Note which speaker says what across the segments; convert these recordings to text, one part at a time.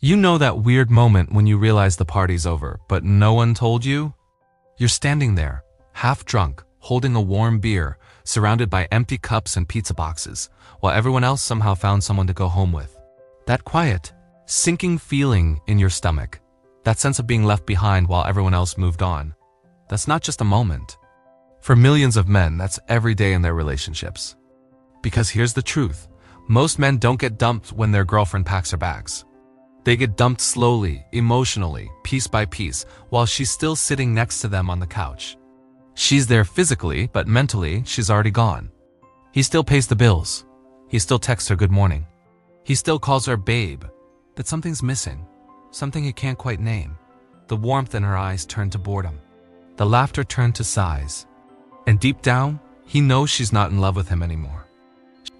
Speaker 1: You know that weird moment when you realize the party's over, but no one told you? You're standing there, half drunk, holding a warm beer, surrounded by empty cups and pizza boxes, while everyone else somehow found someone to go home with. That quiet, sinking feeling in your stomach, that sense of being left behind while everyone else moved on, that's not just a moment. For millions of men, that's every day in their relationships. Because here's the truth, most men don't get dumped when their girlfriend packs her bags. They get dumped slowly, emotionally, piece by piece, while she's still sitting next to them on the couch. She's there physically, but mentally, she's already gone. He still pays the bills. He still texts her good morning. He still calls her babe. But something's missing, something he can't quite name. The warmth in her eyes turned to boredom. The laughter turned to sighs. And deep down, he knows she's not in love with him anymore.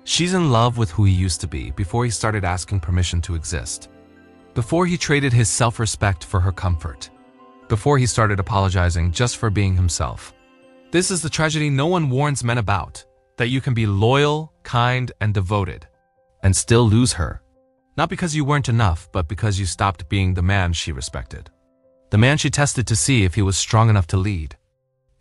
Speaker 1: She's in love with who he used to be before he started asking permission to exist. Before he traded his self-respect for her comfort. Before he started apologizing just for being himself. This is the tragedy no one warns men about, that you can be loyal, kind, and devoted, and still lose her. Not because you weren't enough, but because you stopped being the man she respected. The man she tested to see if he was strong enough to lead.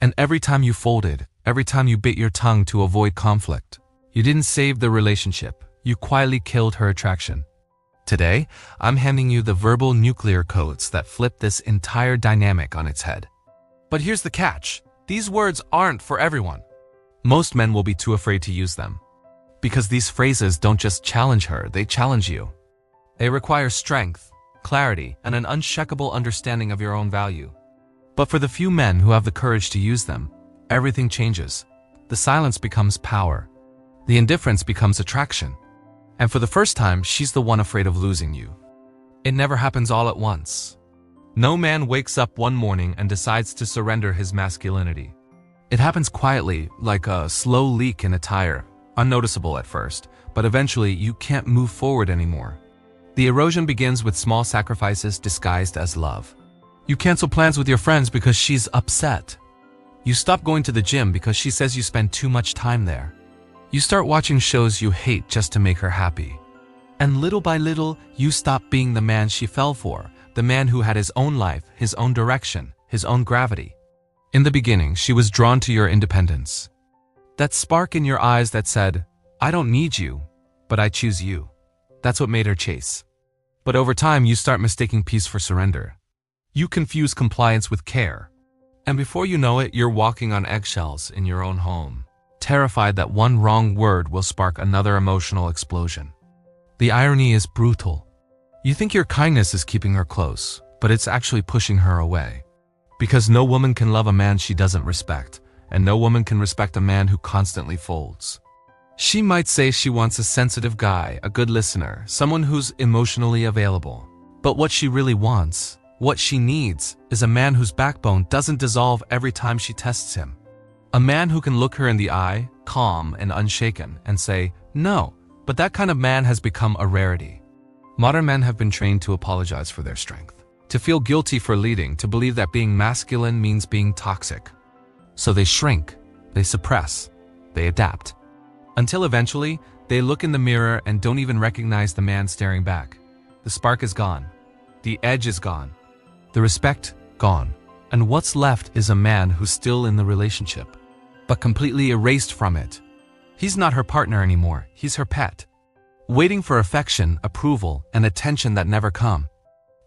Speaker 1: And every time you folded, every time you bit your tongue to avoid conflict, you didn't save the relationship, you quietly killed her attraction. Today, I'm handing you the verbal nuclear codes that flip this entire dynamic on its head. But here's the catch. These words aren't for everyone. Most men will be too afraid to use them. Because these phrases don't just challenge her, they challenge you. They require strength, clarity, and an unshakable understanding of your own value. But for the few men who have the courage to use them, everything changes. The silence becomes power. The indifference becomes attraction. And for the first time, she's the one afraid of losing you. It never happens all at once. No man wakes up one morning and decides to surrender his masculinity. It happens quietly, like a slow leak in a tire, unnoticeable at first, but eventually you can't move forward anymore. The erosion begins with small sacrifices disguised as love. You cancel plans with your friends because she's upset. You stop going to the gym because she says you spend too much time there. You start watching shows you hate just to make her happy. And little by little, you stop being the man she fell for, the man who had his own life, his own direction, his own gravity. In the beginning, she was drawn to your independence. That spark in your eyes that said, I don't need you, but I choose you. That's what made her chase. But over time, you start mistaking peace for surrender. You confuse compliance with care. And before you know it, you're walking on eggshells in your own home, terrified that one wrong word will spark another emotional explosion. The irony is brutal. You think your kindness is keeping her close, but it's actually pushing her away. Because no woman can love a man she doesn't respect, and no woman can respect a man who constantly folds. She might say she wants a sensitive guy, a good listener, someone who's emotionally available. But what she really wants, what she needs, is a man whose backbone doesn't dissolve every time she tests him. A man who can look her in the eye, calm and unshaken, and say, no. But that kind of man has become a rarity. Modern men have been trained to apologize for their strength, to feel guilty for leading, to believe that being masculine means being toxic. So they shrink, they suppress, they adapt. Until eventually, they look in the mirror and don't even recognize the man staring back. The spark is gone. The edge is gone. The respect, gone. And what's left is a man who's still in the relationship, but completely erased from it. He's not her partner anymore, he's her pet. Waiting for affection, approval, and attention that never come.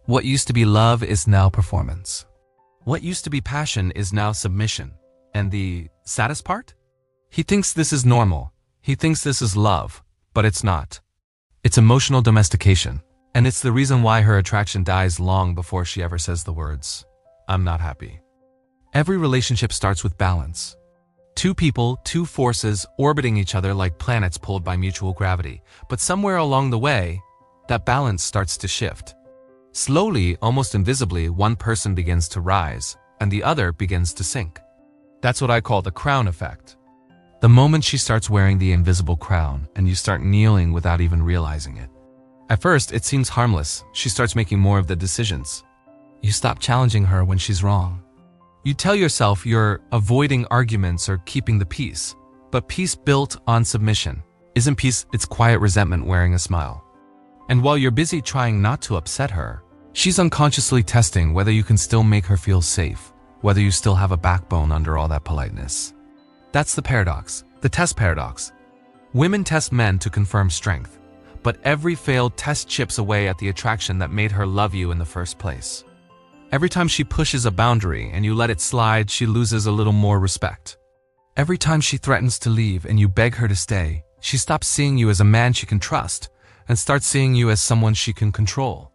Speaker 1: What used to be love is now performance. What used to be passion is now submission. And the saddest part? He thinks this is normal. He thinks this is love, but it's not. It's emotional domestication, and it's the reason why her attraction dies long before she ever says the words, I'm not happy. Every relationship starts with balance. Two people, two forces orbiting each other like planets pulled by mutual gravity. But somewhere along the way, that balance starts to shift. Slowly, almost invisibly, one person begins to rise, and the other begins to sink. That's what I call the crown effect. The moment she starts wearing the invisible crown, and you start kneeling without even realizing it. At first, it seems harmless. She starts making more of the decisions. You stop challenging her when she's wrong. You tell yourself you're avoiding arguments or keeping the peace. But peace built on submission isn't peace, it's quiet resentment wearing a smile. And while you're busy trying not to upset her, she's unconsciously testing whether you can still make her feel safe, whether you still have a backbone under all that politeness. That's the paradox, the test paradox. Women test men to confirm strength, but every failed test chips away at the attraction that made her love you in the first place. Every time she pushes a boundary and you let it slide, she loses a little more respect. Every time she threatens to leave and you beg her to stay, she stops seeing you as a man she can trust and starts seeing you as someone she can control.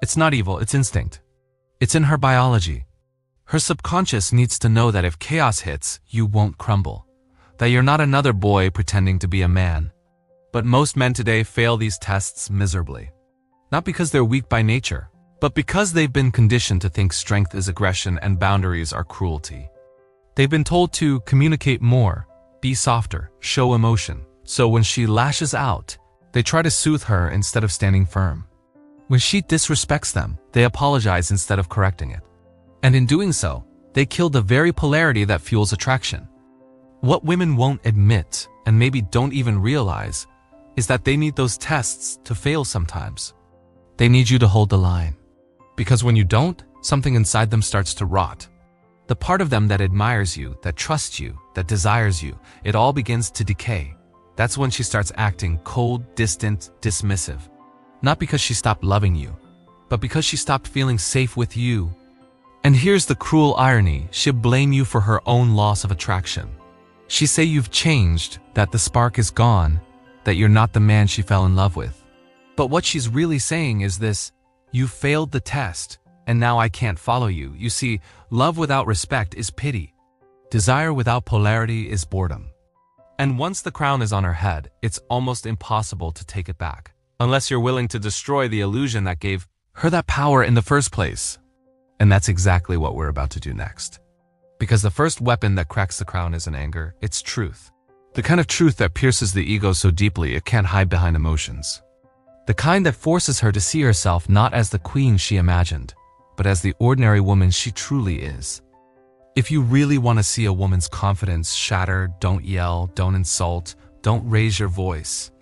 Speaker 1: It's not evil, it's instinct. It's in her biology. Her subconscious needs to know that if chaos hits, you won't crumble. That you're not another boy pretending to be a man. But most men today fail these tests miserably. Not because they're weak by nature, but because they've been conditioned to think strength is aggression and boundaries are cruelty. They've been told to communicate more, be softer, show emotion. So when she lashes out, they try to soothe her instead of standing firm. When she disrespects them, they apologize instead of correcting it. And in doing so, they kill the very polarity that fuels attraction. What women won't admit, and maybe don't even realize, is that they need those tests to fail sometimes. They need you to hold the line. Because when you don't, something inside them starts to rot. The part of them that admires you, that trusts you, that desires you, it all begins to decay. That's when she starts acting cold, distant, dismissive. Not because she stopped loving you, but because she stopped feeling safe with you. And here's the cruel irony, she'll blame you for her own loss of attraction. She say you've changed, that the spark is gone, that you're not the man she fell in love with. But what she's really saying is this: you failed the test, and now I can't follow you. You see, love without respect is pity. Desire without polarity is boredom. And once the crown is on her head, it's almost impossible to take it back, unless you're willing to destroy the illusion that gave her that power in the first place. And that's exactly what we're about to do next. Because the first weapon that cracks the crown isn't anger, it's truth. The kind of truth that pierces the ego so deeply it can't hide behind emotions. The kind that forces her to see herself not as the queen she imagined, but as the ordinary woman she truly is. If you really want to see a woman's confidence shatter, don't yell, don't insult, don't raise your voice.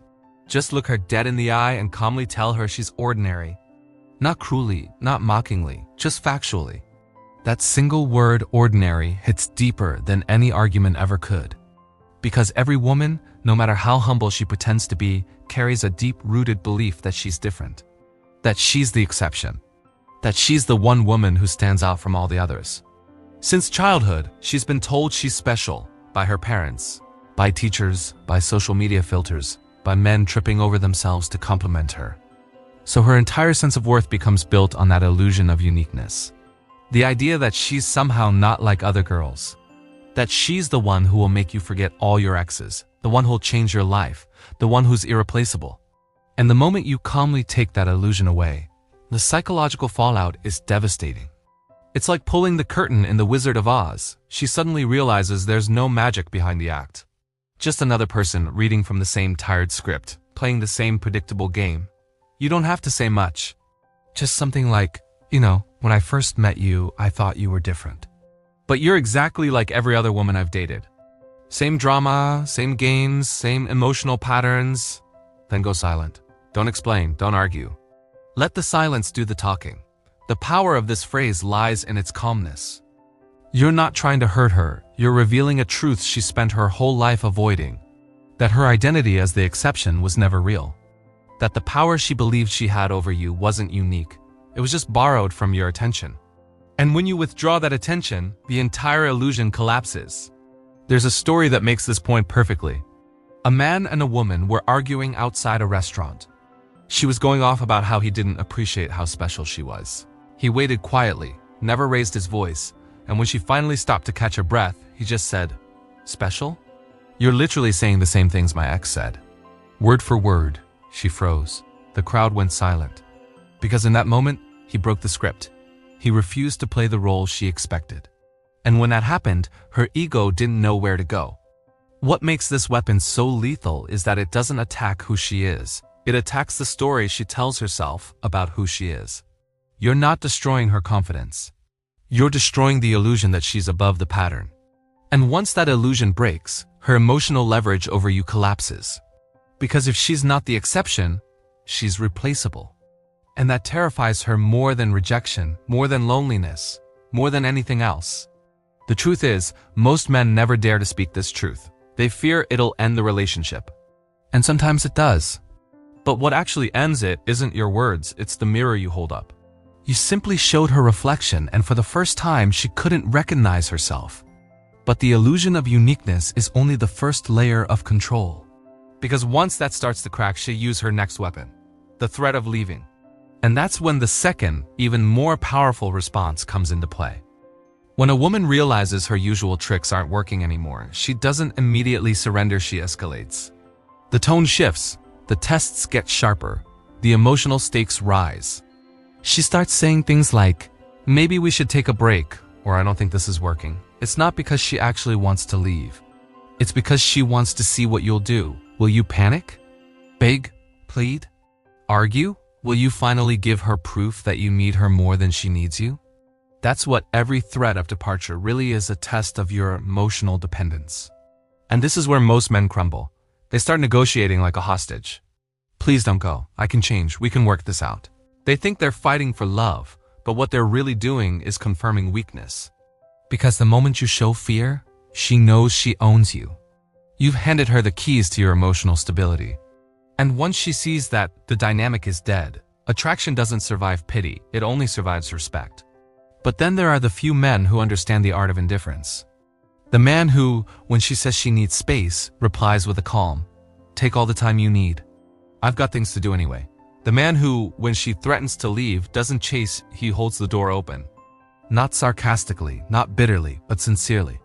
Speaker 1: Just look her dead in the eye and calmly tell her she's ordinary. Not cruelly, not mockingly, just factually. That single word, ordinary, hits deeper than any argument ever could. Because every woman, no matter how humble she pretends to be, carries a deep-rooted belief that she's different. That she's the exception. That she's the one woman who stands out from all the others. Since childhood, she's been told she's special by her parents, by teachers, by social media filters, by men tripping over themselves to compliment her. So her entire sense of worth becomes built on that illusion of uniqueness. The idea that she's somehow not like other girls. That she's the one who will make you forget all your exes, the one who'll change your life, the one who's irreplaceable. And the moment you calmly take that illusion away, the psychological fallout is devastating. It's like pulling the curtain in The Wizard of Oz. She suddenly realizes there's no magic behind the act. Just another person reading from the same tired script, playing the same predictable game. You don't have to say much. Just something like, when I first met you, I thought you were different. But you're exactly like every other woman I've dated. Same drama, same games, same emotional patterns. Then go silent. Don't explain, don't argue. Let the silence do the talking. The power of this phrase lies in its calmness. You're not trying to hurt her, you're revealing a truth she spent her whole life avoiding. That her identity as the exception was never real. That the power she believed she had over you wasn't unique. It was just borrowed from your attention. And when you withdraw that attention, the entire illusion collapses. There's a story that makes this point perfectly. A man and a woman were arguing outside a restaurant. She was going off about how he didn't appreciate how special she was. He waited quietly, never raised his voice, and when she finally stopped to catch her breath, he just said, "Special? You're literally saying the same things my ex said." Word for word, she froze. The crowd went silent. Because in that moment, he broke the script. He refused to play the role she expected. And when that happened, her ego didn't know where to go. What makes this weapon so lethal is that it doesn't attack who she is. It attacks the story she tells herself about who she is. You're not destroying her confidence. You're destroying the illusion that she's above the pattern. And once that illusion breaks, her emotional leverage over you collapses. Because if she's not the exception, she's replaceable. And that terrifies her more than rejection, more than loneliness, more than anything else. The truth is, most men never dare to speak this truth. They fear it'll end the relationship. And sometimes it does. But what actually ends it isn't your words, it's the mirror you hold up. You simply showed her reflection, and for the first time, she couldn't recognize herself. But the illusion of uniqueness is only the first layer of control. Because once that starts to crack, she'll use her next weapon, the threat of leaving. And that's when the second, even more powerful response comes into play. When a woman realizes her usual tricks aren't working anymore, she doesn't immediately surrender, she escalates. The tone shifts, the tests get sharper, the emotional stakes rise. She starts saying things like, maybe we should take a break, or I don't think this is working. It's not because she actually wants to leave. It's because she wants to see what you'll do. Will you panic? Beg? Plead? Argue? Will you finally give her proof that you need her more than she needs you? That's what every threat of departure really is, a test of your emotional dependence. And this is where most men crumble. They start negotiating like a hostage. Please don't go. I can change. We can work this out. They think they're fighting for love, but what they're really doing is confirming weakness. Because the moment you show fear, she knows she owns you. You've handed her the keys to your emotional stability. And once she sees that the dynamic is dead, attraction doesn't survive pity, it only survives respect. But then there are the few men who understand the art of indifference. The man who, when she says she needs space, replies with a calm, take all the time you need. I've got things to do anyway. The man who, when she threatens to leave, doesn't chase, he holds the door open. Not sarcastically, not bitterly, but sincerely.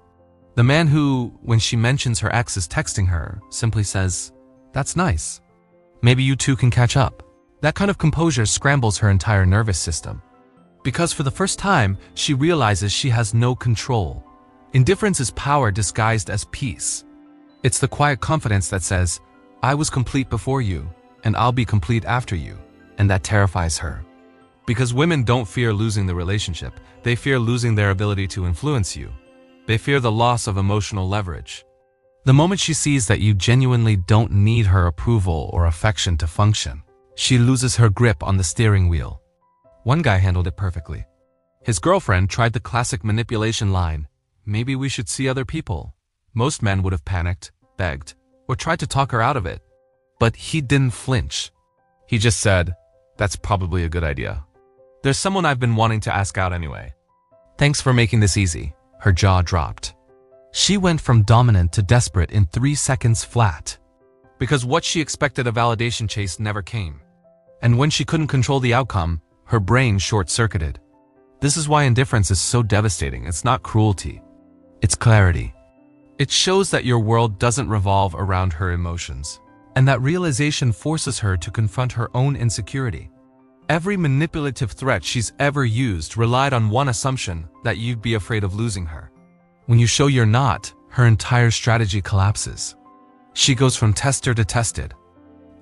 Speaker 1: The man who, when she mentions her ex is texting her, simply says, that's nice. Maybe you two can catch up. That kind of composure scrambles her entire nervous system. Because for the first time, she realizes she has no control. Indifference is power disguised as peace. It's the quiet confidence that says, I was complete before you, and I'll be complete after you. And that terrifies her. Because women don't fear losing the relationship, they fear losing their ability to influence you. They fear the loss of emotional leverage. The moment she sees that you genuinely don't need her approval or affection to function, she loses her grip on the steering wheel. One guy handled it perfectly. His girlfriend tried the classic manipulation line, maybe we should see other people. Most men would have panicked, begged, or tried to talk her out of it. But he didn't flinch. He just said, that's probably a good idea. There's someone I've been wanting to ask out anyway. Thanks for making this easy. Her jaw dropped. She went from dominant to desperate in 3 seconds flat. Because what she expected, a validation chase, never came. And when she couldn't control the outcome, her brain short-circuited. This is why indifference is so devastating. It's not cruelty. It's clarity. It shows that your world doesn't revolve around her emotions. And that realization forces her to confront her own insecurity. Every manipulative threat she's ever used relied on one assumption, that you'd be afraid of losing her. When you show you're not, her entire strategy collapses. She goes from tester to tested.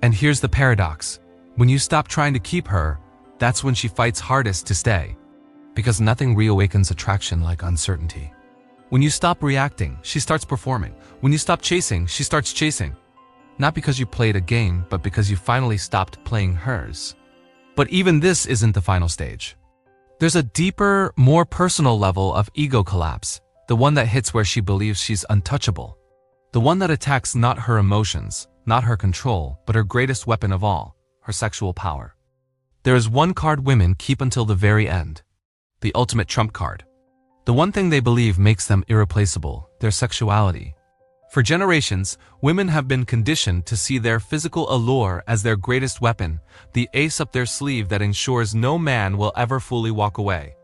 Speaker 1: And here's the paradox. When you stop trying to keep her, that's when she fights hardest to stay. Because nothing reawakens attraction like uncertainty. When you stop reacting, she starts performing. When you stop chasing, she starts chasing. Not because you played a game, but because you finally stopped playing hers. But even this isn't the final stage. There's a deeper, more personal level of ego collapse, the one that hits where she believes she's untouchable. The one that attacks not her emotions, not her control, but her greatest weapon of all, her sexual power. There is one card women keep until the very end. The ultimate trump card. The one thing they believe makes them irreplaceable, their sexuality. For generations, women have been conditioned to see their physical allure as their greatest weapon, the ace up their sleeve that ensures no man will ever fully walk away.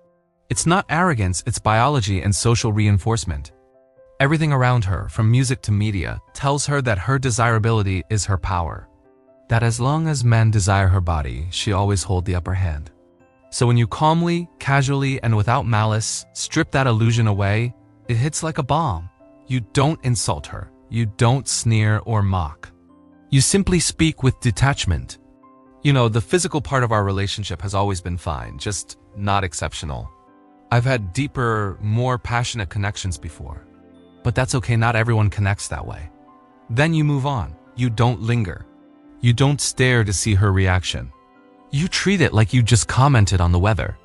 Speaker 1: It's not arrogance, it's biology and social reinforcement. Everything around her, from music to media, tells her that her desirability is her power. That as long as men desire her body, she always holds the upper hand. So when you calmly, casually, and without malice strip that illusion away, it hits like a bomb. You don't insult her. You don't sneer or mock. You simply speak with detachment. You know, the physical part of our relationship has always been fine, just not exceptional. I've had deeper, more passionate connections before. But that's okay, not everyone connects that way. Then you move on. You don't linger. You don't stare to see her reaction. You treat it like you just commented on the weather.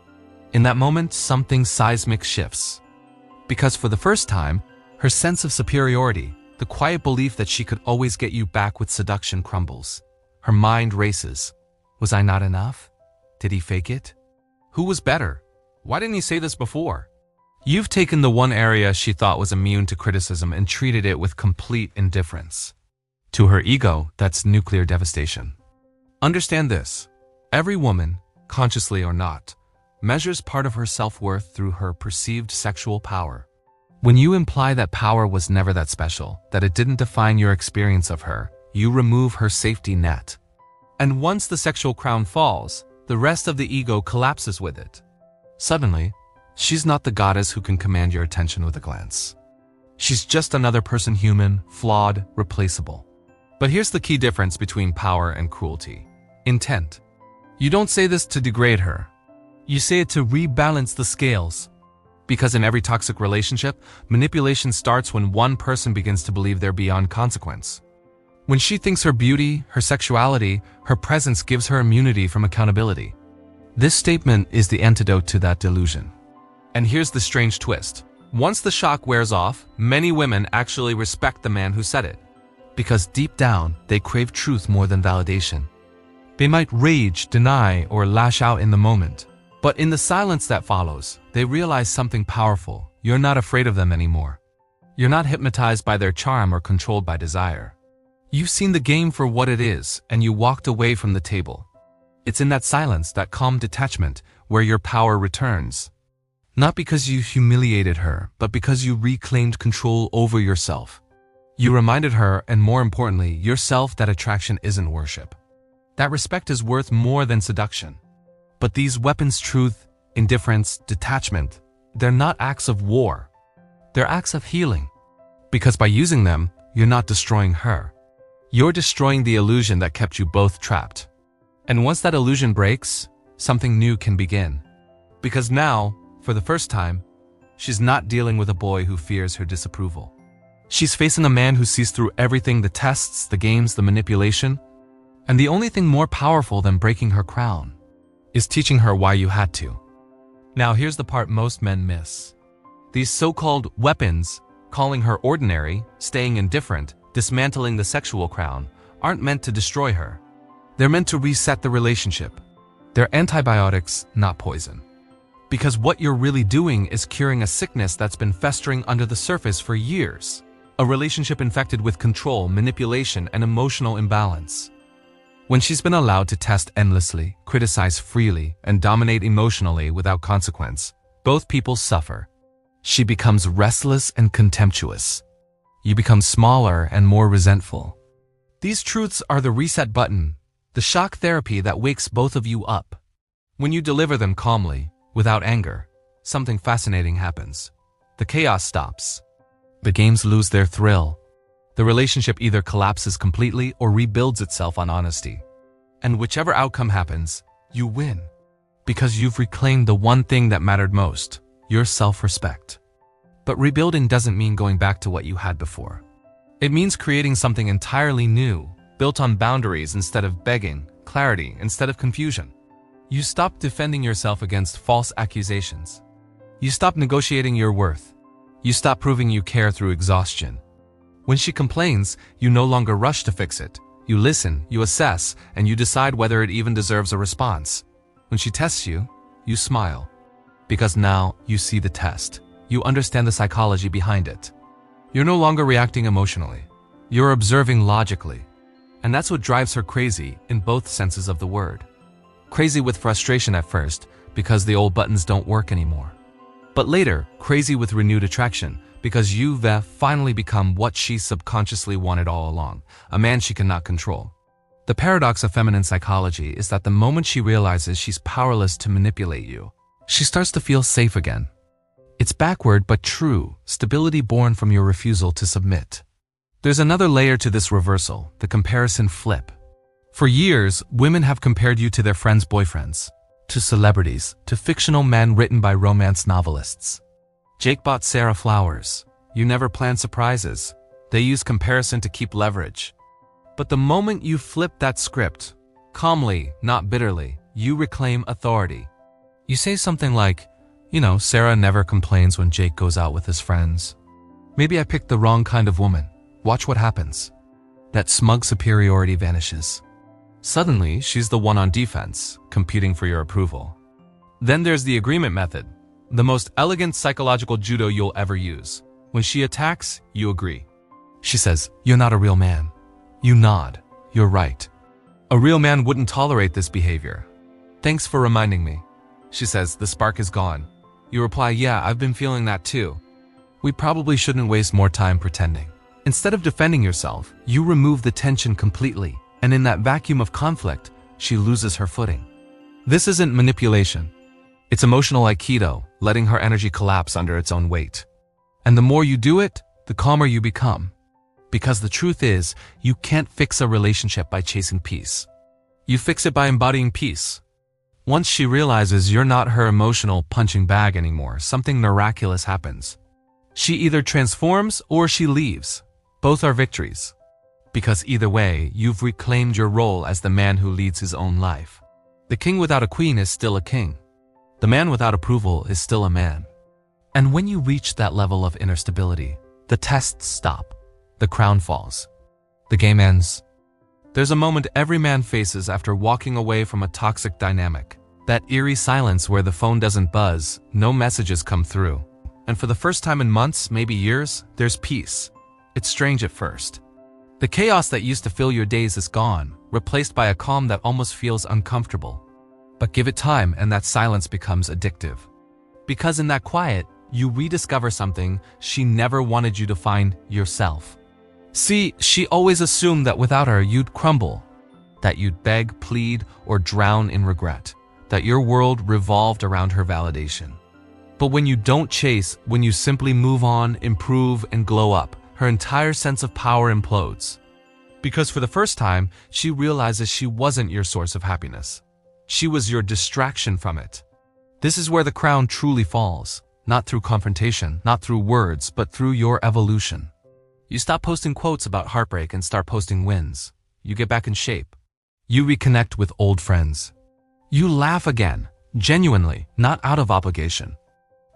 Speaker 1: In that moment, something seismic shifts. Because for the first time, her sense of superiority, the quiet belief that she could always get you back with seduction, crumbles. Her mind races. Was I not enough? Did he fake it? Who was better? Why didn't he say this before? You've taken the one area she thought was immune to criticism and treated it with complete indifference. To her ego, that's nuclear devastation. Understand this. Every woman, consciously or not, measures part of her self-worth through her perceived sexual power. When you imply that power was never that special, that it didn't define your experience of her, you remove her safety net. And once the sexual crown falls, the rest of the ego collapses with it. Suddenly, she's not the goddess who can command your attention with a glance. She's just another person, human, flawed, replaceable. But here's the key difference between power and cruelty. Intent. You don't say this to degrade her. You say it to rebalance the scales. Because in every toxic relationship, manipulation starts when one person begins to believe they're beyond consequence. When she thinks her beauty, her sexuality, her presence gives her immunity from accountability. This statement is the antidote to that delusion. And here's the strange twist. Once the shock wears off, many women actually respect the man who said it. Because deep down, they crave truth more than validation. They might rage, deny, or lash out in the moment. But in the silence that follows, they realize something powerful. You're not afraid of them anymore. You're not hypnotized by their charm or controlled by desire. You've seen the game for what it is, and you walked away from the table. It's in that silence, that calm detachment, where your power returns. Not because you humiliated her, but because you reclaimed control over yourself. You reminded her, and more importantly, yourself, that attraction isn't worship. That respect is worth more than seduction. But these weapons, truth, indifference, detachment, they're not acts of war. They're acts of healing. Because by using them, you're not destroying her. You're destroying the illusion that kept you both trapped. And once that illusion breaks, something new can begin. Because now, for the first time, she's not dealing with a boy who fears her disapproval. She's facing a man who sees through everything, the tests, the games, the manipulation. And the only thing more powerful than breaking her crown is teaching her why you had to. Now here's the part most men miss. These so-called weapons, calling her ordinary, staying indifferent, dismantling the sexual crown, aren't meant to destroy her. They're meant to reset the relationship. They're antibiotics, not poison. Because what you're really doing is curing a sickness that's been festering under the surface for years. A relationship infected with control, manipulation, and emotional imbalance. When she's been allowed to test endlessly, criticize freely, and dominate emotionally without consequence, both people suffer. She becomes restless and contemptuous. You become smaller and more resentful. These truths are the reset button, the shock therapy that wakes both of you up. When you deliver them calmly, without anger, something fascinating happens. The chaos stops. The games lose their thrill. The relationship either collapses completely or rebuilds itself on honesty. And whichever outcome happens, you win. Because you've reclaimed the one thing that mattered most, your self-respect. But rebuilding doesn't mean going back to what you had before. It means creating something entirely new, built on boundaries instead of begging, clarity instead of confusion. You stop defending yourself against false accusations. You stop negotiating your worth. You stop proving you care through exhaustion. When she complains, you no longer rush to fix it. You listen, you assess, and you decide whether it even deserves a response. When she tests you, you smile. Because now you see the test. You understand the psychology behind it. You're no longer reacting emotionally. You're observing logically. And that's what drives her crazy in both senses of the word. Crazy with frustration at first, because the old buttons don't work anymore. But later, crazy with renewed attraction, because you've finally become what she subconsciously wanted all along, a man she cannot control. The paradox of feminine psychology is that the moment she realizes she's powerless to manipulate you, she starts to feel safe again. It's backward but true, stability born from your refusal to submit. There's another layer to this reversal, the comparison flip. For years, women have compared you to their friends' boyfriends, to celebrities, to fictional men written by romance novelists. Jake bought Sarah flowers. You never planned surprises. They use comparison to keep leverage. But the moment you flip that script, calmly, not bitterly, you reclaim authority. You say something like, Sarah never complains when Jake goes out with his friends. Maybe I picked the wrong kind of woman. Watch what happens. That smug superiority vanishes. Suddenly, she's the one on defense, competing for your approval. Then there's the agreement method, the most elegant psychological judo you'll ever use. When she attacks, you agree. She says, "You're not a real man." You nod. "You're right. A real man wouldn't tolerate this behavior." "Thanks for reminding me." She says, "The spark is gone." You reply, "Yeah, I've been feeling that too." We probably shouldn't waste more time pretending. Instead of defending yourself, you remove the tension completely, and in that vacuum of conflict, she loses her footing. This isn't manipulation. It's emotional aikido, letting her energy collapse under its own weight. And the more you do it, the calmer you become. Because the truth is, you can't fix a relationship by chasing peace. You fix it by embodying peace. Once she realizes you're not her emotional punching bag anymore, something miraculous happens. She either transforms or she leaves. Both are victories. Because either way, you've reclaimed your role as the man who leads his own life. The king without a queen is still a king. The man without approval is still a man. And when you reach that level of inner stability, the tests stop. The crown falls. The game ends. There's a moment every man faces after walking away from a toxic dynamic. That eerie silence where the phone doesn't buzz, no messages come through. And for the first time in months, maybe years, there's peace. It's strange at first. The chaos that used to fill your days is gone, replaced by a calm that almost feels uncomfortable. But give it time and that silence becomes addictive. Because in that quiet, you rediscover something she never wanted you to find: yourself. See, she always assumed that without her you'd crumble, that you'd beg, plead, or drown in regret, that your world revolved around her validation. But when you don't chase, when you simply move on, improve, and glow up, her entire sense of power implodes. Because for the first time, she realizes she wasn't your source of happiness. She was your distraction from it. This is where the crown truly falls, not through confrontation, not through words, but through your evolution. You stop posting quotes about heartbreak and start posting wins. You get back in shape. You reconnect with old friends. You laugh again, genuinely, not out of obligation.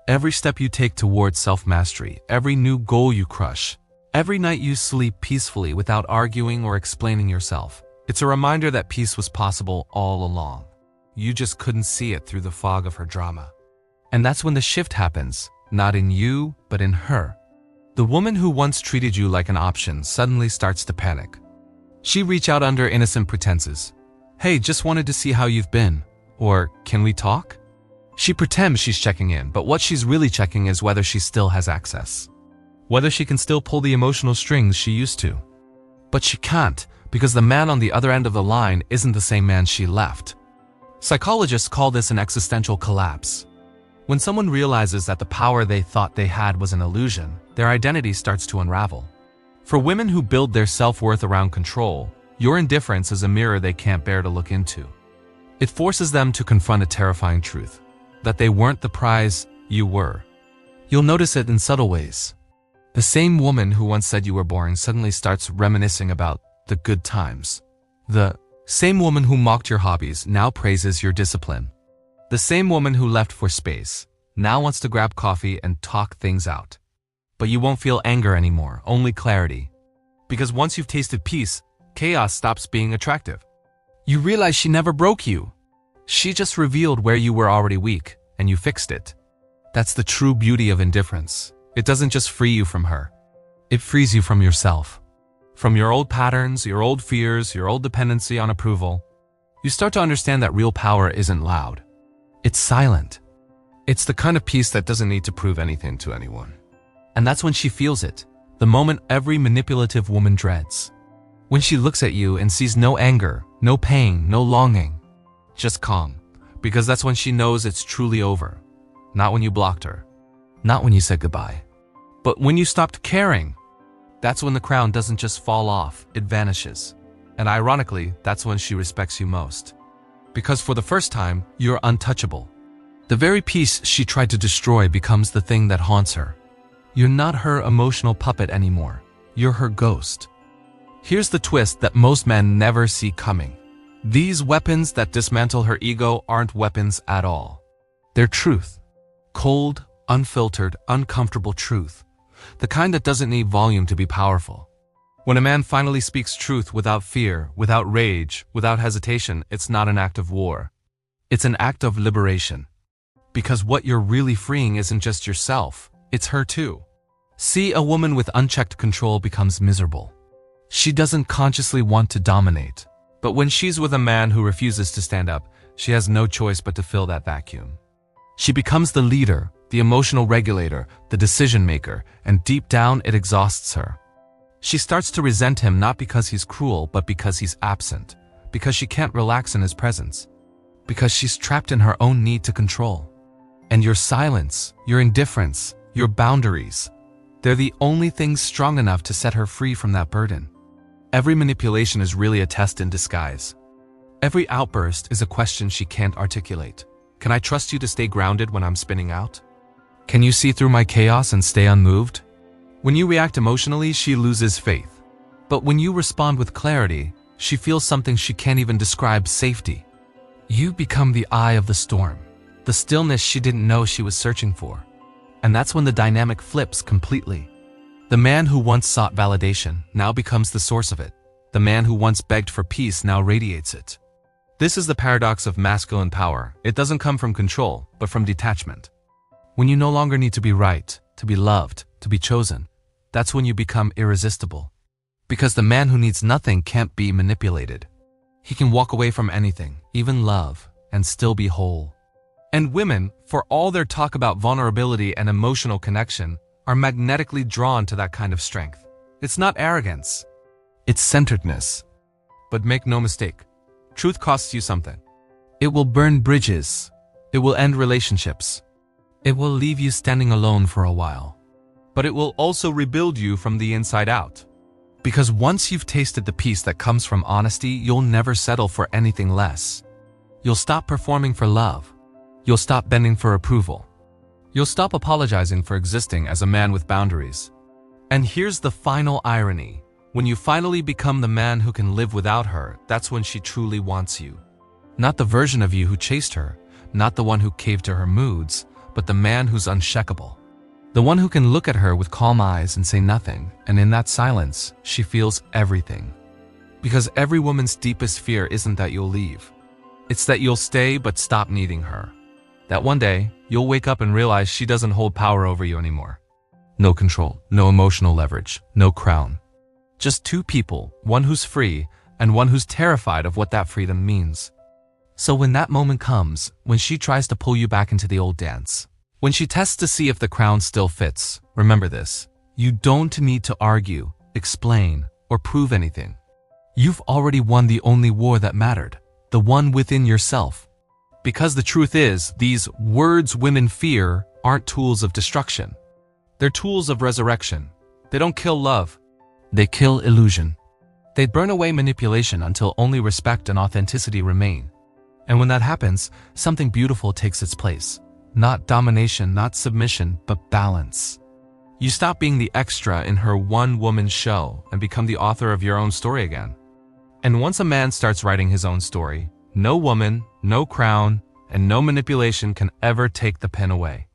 Speaker 1: Every step you take towards self-mastery, every new goal you crush, every night you sleep peacefully without arguing or explaining yourself, it's a reminder that peace was possible all along. You just couldn't see it through the fog of her drama. And that's when the shift happens, not in you, but in her. The woman who once treated you like an option suddenly starts to panic. She reaches out under innocent pretenses. "Hey, just wanted to see how you've been." Or, "Can we talk?" She pretends she's checking in, but what she's really checking is whether she still has access. Whether she can still pull the emotional strings she used to. But she can't, because the man on the other end of the line isn't the same man she left. Psychologists call this an existential collapse. When someone realizes that the power they thought they had was an illusion, their identity starts to unravel. For women who build their self-worth around control, your indifference is a mirror they can't bear to look into. It forces them to confront a terrifying truth, that they weren't the prize, you were. You'll notice it in subtle ways. The same woman who once said you were boring suddenly starts reminiscing about the good times. The same woman who mocked your hobbies now praises your discipline. The same woman who left for space now wants to grab coffee and talk things out. But you won't feel anger anymore, only clarity. Because once you've tasted peace, chaos stops being attractive. You realize she never broke you. She just revealed where you were already weak, and you fixed it. That's the true beauty of indifference. It doesn't just free you from her. It frees you from yourself. From your old patterns, your old fears, your old dependency on approval. You start to understand that real power isn't loud. It's silent. It's the kind of peace that doesn't need to prove anything to anyone. And that's when she feels it, the moment every manipulative woman dreads. When she looks at you and sees no anger, no pain, no longing, just calm. Because that's when she knows it's truly over. Not when you blocked her. Not when you said goodbye. But when you stopped caring. That's when the crown doesn't just fall off, it vanishes. And ironically, that's when she respects you most. Because for the first time, you're untouchable. The very peace she tried to destroy becomes the thing that haunts her. You're not her emotional puppet anymore. You're her ghost. Here's the twist that most men never see coming. These weapons that dismantle her ego aren't weapons at all. They're truth. Cold, unfiltered, uncomfortable truth. The kind that doesn't need volume to be powerful. When a man finally speaks truth without fear, without rage, without hesitation, it's not an act of war. It's an act of liberation. Because what you're really freeing isn't just yourself, it's her too. See, a woman with unchecked control becomes miserable. She doesn't consciously want to dominate. But when she's with a man who refuses to stand up, she has no choice but to fill that vacuum. She becomes the leader, the emotional regulator, the decision maker, and deep down it exhausts her. She starts to resent him not because he's cruel, but because he's absent, because she can't relax in his presence, because she's trapped in her own need to control. And your silence, your indifference, your boundaries, they're the only things strong enough to set her free from that burden. Every manipulation is really a test in disguise. Every outburst is a question she can't articulate. Can I trust you to stay grounded when I'm spinning out? Can you see through my chaos and stay unmoved? When you react emotionally, she loses faith. But when you respond with clarity, she feels something she can't even describe: safety. You become the eye of the storm, the stillness she didn't know she was searching for. And that's when the dynamic flips completely. The man who once sought validation now becomes the source of it. The man who once begged for peace now radiates it. This is the paradox of masculine power. It doesn't come from control, but from detachment. When you no longer need to be right, to be loved, to be chosen, that's when you become irresistible. Because the man who needs nothing can't be manipulated. He can walk away from anything, even love, and still be whole. And women, for all their talk about vulnerability and emotional connection, are magnetically drawn to that kind of strength. It's not arrogance. It's centeredness. But make no mistake, truth costs you something. It will burn bridges. It will end relationships. It will leave you standing alone for a while. But it will also rebuild you from the inside out. Because once you've tasted the peace that comes from honesty, you'll never settle for anything less. You'll stop performing for love. You'll stop bending for approval. You'll stop apologizing for existing as a man with boundaries. And here's the final irony. When you finally become the man who can live without her, that's when she truly wants you. Not the version of you who chased her, not the one who caved to her moods, but the man who's unshakable. The one who can look at her with calm eyes and say nothing, and in that silence, she feels everything. Because every woman's deepest fear isn't that you'll leave. It's that you'll stay but stop needing her. That one day, you'll wake up and realize she doesn't hold power over you anymore. No control, no emotional leverage, no crown. Just two people, one who's free and one who's terrified of what that freedom means. So when that moment comes, when she tries to pull you back into the old dance, when she tests to see if the crown still fits, remember this: you don't need to argue, explain, or prove anything. You've already won the only war that mattered, the one within yourself. Because the truth is, these words women fear aren't tools of destruction. They're tools of resurrection. They don't kill love. They kill illusion. They burn away manipulation until only respect and authenticity remain. And when that happens, something beautiful takes its place. Not domination, not submission, but balance. You stop being the extra in her one-woman show and become the author of your own story again. And once a man starts writing his own story, no woman, no crown, and no manipulation can ever take the pen away.